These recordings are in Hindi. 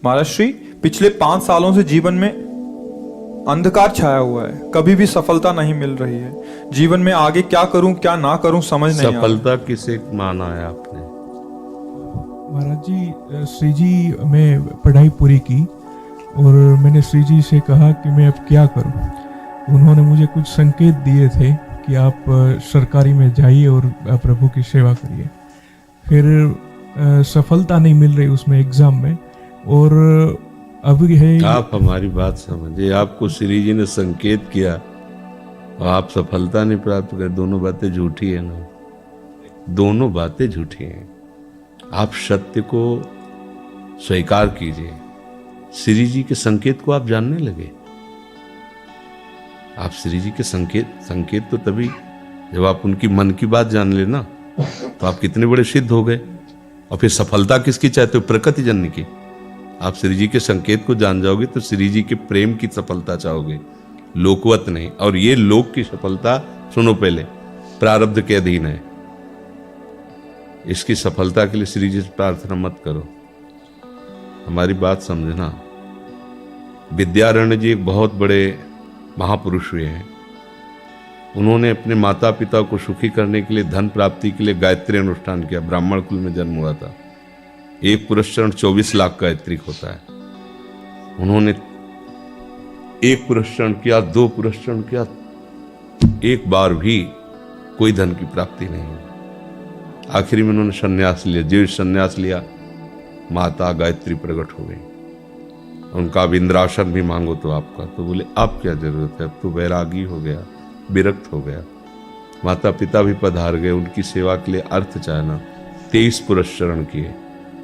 महाराज श्री, पिछले 5 सालों से जीवन में अंधकार छाया हुआ है, कभी भी सफलता नहीं मिल रही है। जीवन में आगे क्या करूं क्या ना करूं समझ नहीं आ रहा। सफलता किसे माना है आपने? महाराज जी, श्री जी मैं पढ़ाई पूरी की और मैंने श्री जी से कहा कि मैं अब क्या करूं। उन्होंने मुझे कुछ संकेत दिए थे कि आप सरकारी में जाइए और प्रभु की सेवा करिए। फिर सफलता नहीं मिल रही उसमें एग्ज़ाम में, और अभी है। आप हमारी बात समझिए, आपको श्री जी ने संकेत किया और आप सफलता नहीं प्राप्त कर, दोनों बातें झूठी है ना, दोनों बातें झूठी हैं। आप सत्य को स्वीकार कीजिए। श्री जी के संकेत को आप जानने लगे। आप श्री जी के संकेत तो तभी जब आप उनकी मन की बात जान लेना, तो आप कितने बड़े सिद्ध हो गए। और फिर सफलता किसकी चाहते हो? प्रकृति जन्य की। आप श्री जी के संकेत को जान जाओगे तो श्री जी के प्रेम की सफलता चाहोगे, लोकवत नहीं। और ये लोक की सफलता, सुनो पहले, प्रारब्ध के अधीन है। इसकी सफलता के लिए श्री जी से प्रार्थना मत करो। हमारी बात समझना। विद्यारण्य जी एक बहुत बड़े महापुरुष हुए हैं। उन्होंने अपने माता पिता को सुखी करने के लिए, धन प्राप्ति के लिए गायत्री अनुष्ठान किया। ब्राह्मण कुल में जन्म हुआ था। एक पुरस्चरण 24 लाख गायत्री होता है। उन्होंने एक पुरस्चरण किया, 2 पुरस्चरण किया, एक बार भी कोई धन की प्राप्ति नहीं हुई। आखिरी में उन्होंने संन्यास लिया। जीव संन्यास लिया, माता गायत्री प्रकट हो गई। उनका अब इंद्रासन भी मांगो तो आपका, तो बोले अब क्या जरूरत है, अब तो वैरागी हो गया, विरक्त हो गया। माता पिता भी पधार गए, उनकी सेवा के लिए अर्थ चाहना। 23 पुरस्चरण किए,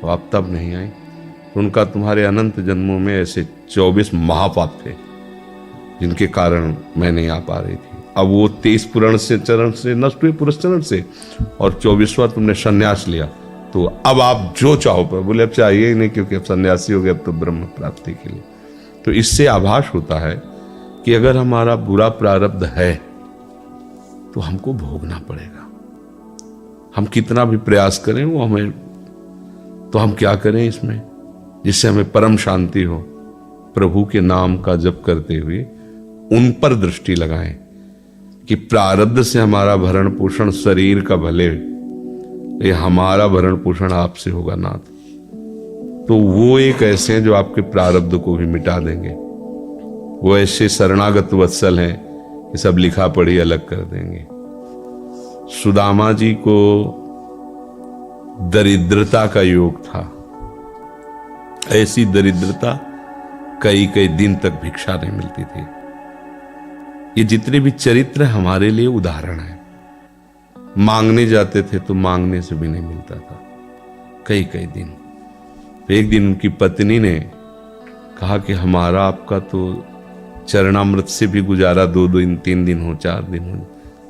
तो आप तब नहीं आई। तो उनका तुम्हारे अनंत जन्मों में ऐसे 24 महापाप थे जिनके कारण मैं नहीं आ पा रही थी। अब वो 23 पुरण से चरण से नष्ट हुए, पुरस्चरण से, और 24वां तुमने संन्यास लिया। तो अब आप जो चाहो पर, बोले अब चाहिए ही नहीं, क्योंकि अब सन्यासी हो गए, अब तो ब्रह्म प्राप्ति के लिए। तो इससे आभास होता है कि अगर हमारा बुरा प्रारब्ध है तो हमको भोगना पड़ेगा। हम कितना भी प्रयास करें वो हमें, तो हम क्या करें इसमें जिससे हमें परम शांति हो? प्रभु के नाम का जप करते हुए उन पर दृष्टि लगाएं कि प्रारब्ध से हमारा भरण पोषण शरीर का भले, ये हमारा भरण पोषण आपसे होगा नाथ। तो वो एक ऐसे हैं जो आपके प्रारब्ध को भी मिटा देंगे। वो ऐसे शरणागत वत्सल हैं कि सब लिखा पढ़ी अलग कर देंगे। सुदामा जी को दरिद्रता का योग था। ऐसी दरिद्रता, कई कई दिन तक भिक्षा नहीं मिलती थी। ये जितने भी चरित्र हमारे लिए उदाहरण है। मांगने जाते थे तो मांगने से भी नहीं मिलता था, कई कई दिन। तो एक दिन उनकी पत्नी ने कहा कि हमारा आपका तो चरणामृत से भी गुजारा 2 दिन 3 दिन हो, 4 दिन हो,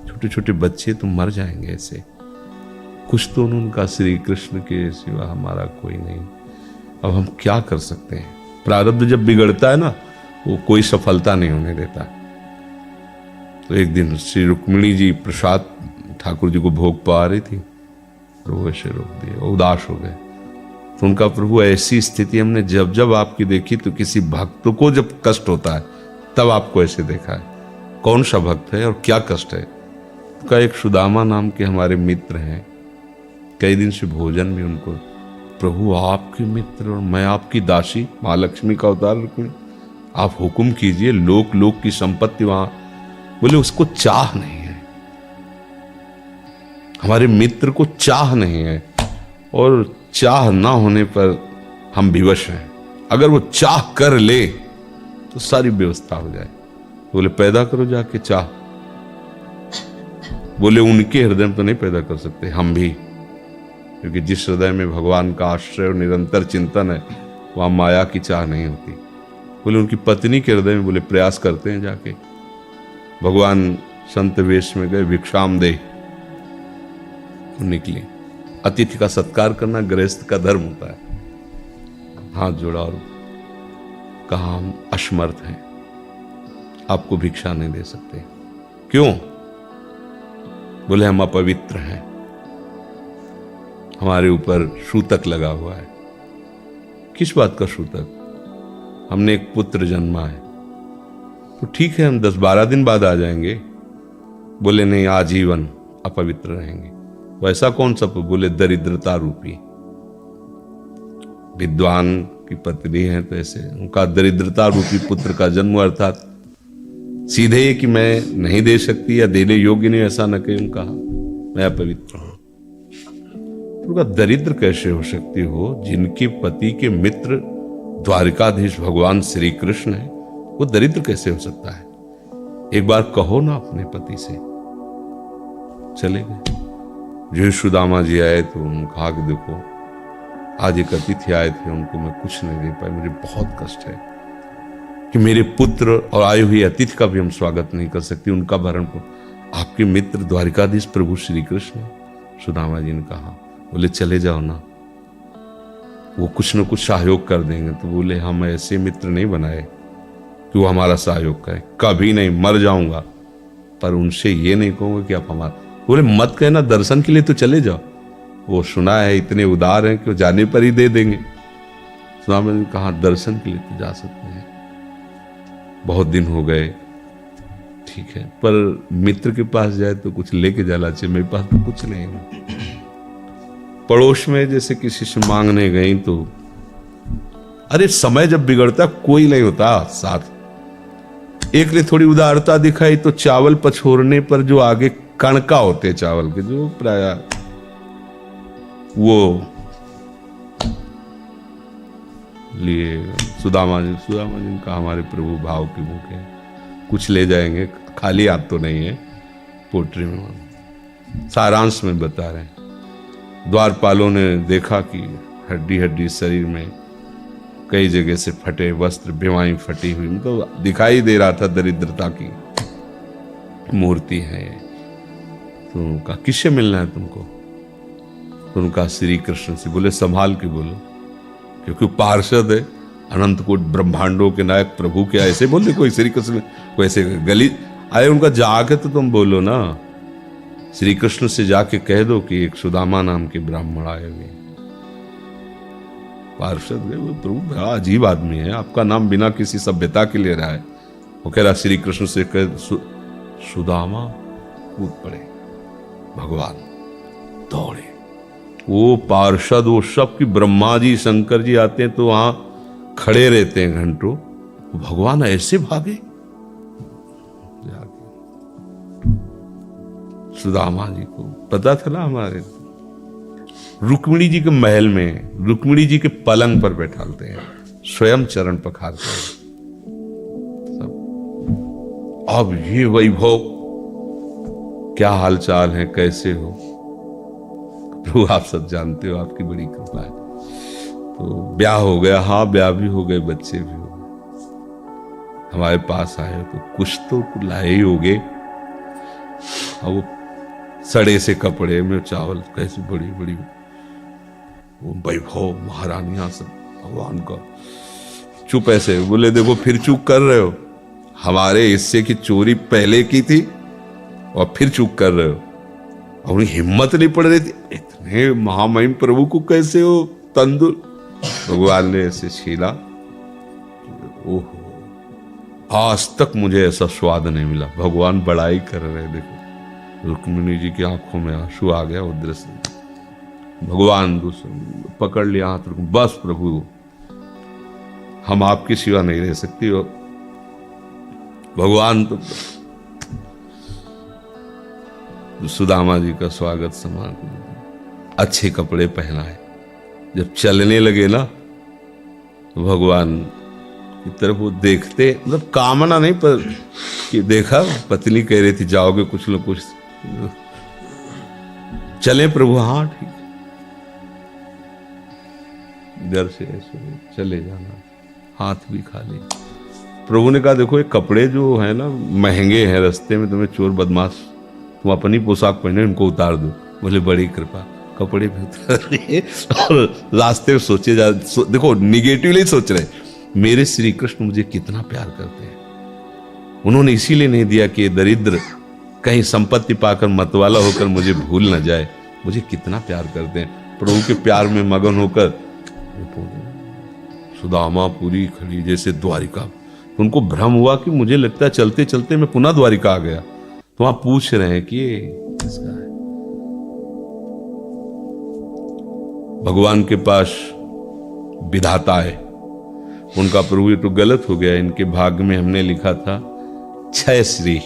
छोटे छोटे बच्चे तो मर जाएंगे ऐसे। कुछ तो उन्होंने कहा, श्री कृष्ण के सिवा हमारा कोई नहीं, अब हम क्या कर सकते हैं? प्रारब्ध जब बिगड़ता है ना, वो कोई सफलता नहीं होने देता। तो एक दिन श्री रुक्मिणी जी प्रसाद ठाकुर जी को भोग पा रही थी, तो वो ऐसे रोक दिए, उदास हो गए। तो उनका, प्रभु ऐसी स्थिति हमने जब जब आपकी देखी, तो किसी भक्त को जब कष्ट होता है तब आपको ऐसे देखा है। कौन सा भक्त है और क्या कष्ट है? का एक सुदामा नाम के हमारे मित्र हैं, कई दिन से भोजन भी उनको, प्रभु आपके मित्र और मैं आपकी दासी, महालक्ष्मी का अवतार रुक्मिणी, आप हुक्म कीजिए, लोक लोक की संपत्ति वहां। बोले उसको चाह नहीं है, हमारे मित्र को चाह नहीं है, और चाह ना होने पर हम विवश हैं। अगर वो चाह कर ले तो सारी व्यवस्था हो जाए। बोले पैदा करो जाके चाह। बोले उनके हृदय में तो नहीं पैदा कर सकते, हम भी, क्योंकि जिस हृदय में भगवान का आश्रय और निरंतर चिंतन है, वहां माया की चाह नहीं होती। बोले उनकी पत्नी के हृदय में, बोले प्रयास करते हैं जाके। भगवान संत वेश में गए, भिक्षाम दे, निकली। अतिथि का सत्कार करना गृहस्थ का धर्म होता है। हाथ जोड़ा और कहा, हम असमर्थ हैं, आपको भिक्षा नहीं दे सकते। क्यों? बोले हम अपवित्र हैं, हमारे ऊपर सूतक लगा हुआ है। किस बात का सूतक? हमने एक पुत्र जन्मा है, तो ठीक है, हम 10-12 दिन बाद आ जाएंगे। बोले नहीं, आजीवन अपवित्र रहेंगे। वैसा कौन सा? बोले दरिद्रता रूपी। विद्वान की पत्नी है तो ऐसे उनका दरिद्रता रूपी पुत्र का जन्म, अर्थात सीधे कि मैं नहीं दे सकती या देने योग्य नहीं, ऐसा न कहीं कहा, मैं अपवित्र हूं। उनका दरिद्र कैसे हो सकती हो? जिनके पति के मित्र द्वारिकाधीश भगवान श्री कृष्ण है, वो दरिद्र कैसे हो सकता है? एक बार कहो ना अपने पति से। चले गए। जो सुदामा जी आए तो उन्होंने कहा कि देखो, आज एक अतिथि आए थे, उनको मैं कुछ नहीं दे पाई, मुझे बहुत कष्ट है कि मेरे पुत्र और आए हुए अतिथि का भी हम स्वागत नहीं कर सकते, उनका भरण को आपके मित्र द्वारिकाधीश प्रभु श्री कृष्ण। सुदामा जी ने कहा, बोले चले जाओ ना, वो कुछ न कुछ सहयोग कर देंगे। तो बोले हम ऐसे मित्र नहीं बनाए कि वो हमारा सहयोग करे, कभी नहीं, मर जाऊंगा, पर उनसे ये नहीं कहूंगा कि आप हमारा। बोले मत कहना, दर्शन के लिए तो चले जाओ, वो सुना है इतने उदार हैं कि वो जाने पर ही दे देंगे। सुदामा ने कहा दर्शन के लिए तो जा सकते हैं, बहुत दिन हो गए, ठीक है, पर मित्र के पास जाए तो कुछ लेके जाना चाहिए, मेरे पास तो कुछ नहीं है। पड़ोस में जैसे किसी से मांगने गई तो, अरे समय जब बिगड़ता कोई नहीं होता साथ। एक ने थोड़ी उदारता दिखाई तो चावल पछोरने पर जो आगे कणका होते चावल के, जो प्राय वो लिए सुदामा जी ने कहा हमारे प्रभु भाव के भूखे, कुछ ले जाएंगे, खाली हाथ तो नहीं है। पोट्री में सारांश में बता रहे हैं, द्वारपालों ने देखा कि हड्डी हड्डी शरीर में कई जगह से फटे वस्त्र, बेवाई फटी हुई, तो दिखाई दे रहा था दरिद्रता की मूर्ति है। तो उनका किससे मिलना है तुमको? तो उनका श्री कृष्ण से। बोले संभाल के बोलो, क्योंकि पार्षद है, अनंत कोट ब्रह्मांडों के नायक प्रभु के ऐसे बोलते कोई श्री कृष्ण को ऐसे गली आए, उनका जाके तो तुम बोलो ना, श्री कृष्ण से जाके कह दो कि एक सुदामा नाम के ब्राह्मण आए हुए। पार्षद गए, वो प्रभु बड़ा अजीब आदमी है, आपका नाम बिना किसी सभ्यता के ले रहा है। वो कह रहा श्री कृष्ण से कह सुदामा, कूद पड़े, भगवान दौड़े। वो पार्षद, वो सब की ब्रह्मा जी शंकर जी आते हैं तो वहां खड़े रहते हैं घंटों, भगवान ऐसे भागे। सुदामा जी को पता था ना, हमारे रुक्मिणी जी के महल में रुक्मिणी जी के पलंग पर बैठाते हैं, स्वयं चरण पखारते हैं सब। अब ये वैभव, क्या हालचाल है, कैसे हो प्रभु? आप सब जानते हो, आपकी बड़ी कृपा है। तो ब्याह हो गया? हाँ, ब्याह भी हो गए, बच्चे भी हो गए। हमारे पास आए तो कुछ तो लाए ही होगे। और वो सड़े से कपड़े में चावल, कैसी बड़ी बड़ी वो वैभव, महारानियां सब भगवान का। चुप ऐसे बोले, देखो फिर चूक कर रहे हो, हमारे हिस्से की चोरी पहले की थी और फिर चूक कर रहे हो। और उन्हें हिम्मत नहीं पड़ रही थी, इतने महामहिम प्रभु को कैसे हो तंदुर। भगवान ने ऐसे छीला, ओहो, आज तक मुझे ऐसा स्वाद नहीं मिला। भगवान बड़ाई कर रहे, देखो रुक्मिणी जी की आंखों में आंसू आ गया। वो दृश्य भगवान दूसरे पकड़ लिया हाथ, बस प्रभु हम आपकी सिवा नहीं रह सकती। हो भगवान तो सुदामा जी का स्वागत समान, अच्छे कपड़े पहनाए। जब चलने लगे ना तो भगवान की तरफ वो देखते, मतलब कामना नहीं, पर कि देखा पत्नी कह रही थी जाओगे कुछ न कुछ, चले प्रभु? हाँ ठीक, घर से ऐसे चले जाना, हाथ भी खाली। प्रभु ने कहा देखो ये कपड़े जो है ना महंगे हैं, रास्ते में तुम्हें चोर बदमाश, तुम अपनी पोशाक पहने इनको उतार दो। बोले बड़ी कृपा, कपड़े भी उतार लिए और रास्ते में सोचे देखो निगेटिवली सोच रहे, मेरे श्री कृष्ण मुझे कितना प्यार करते हैं। उन्होंने इसीलिए नहीं दिया कि दरिद्र कहीं संपत्ति पाकर मतवाला होकर मुझे भूल न जाए, मुझे कितना प्यार करते हैं। प्रभु के प्यार में मगन होकर सुदामा पूरी खड़ी जैसे द्वारिका। तो उनको भ्रम हुआ कि मुझे लगता है चलते चलते मैं पुनः द्वारिका आ गया। तो वहां पूछ रहे हैं कि ये किसका है। भगवान के पास विधाता है, उनका प्रभु ये तो गलत हो गया, इनके भाग्य में हमने लिखा था क्षय श्री।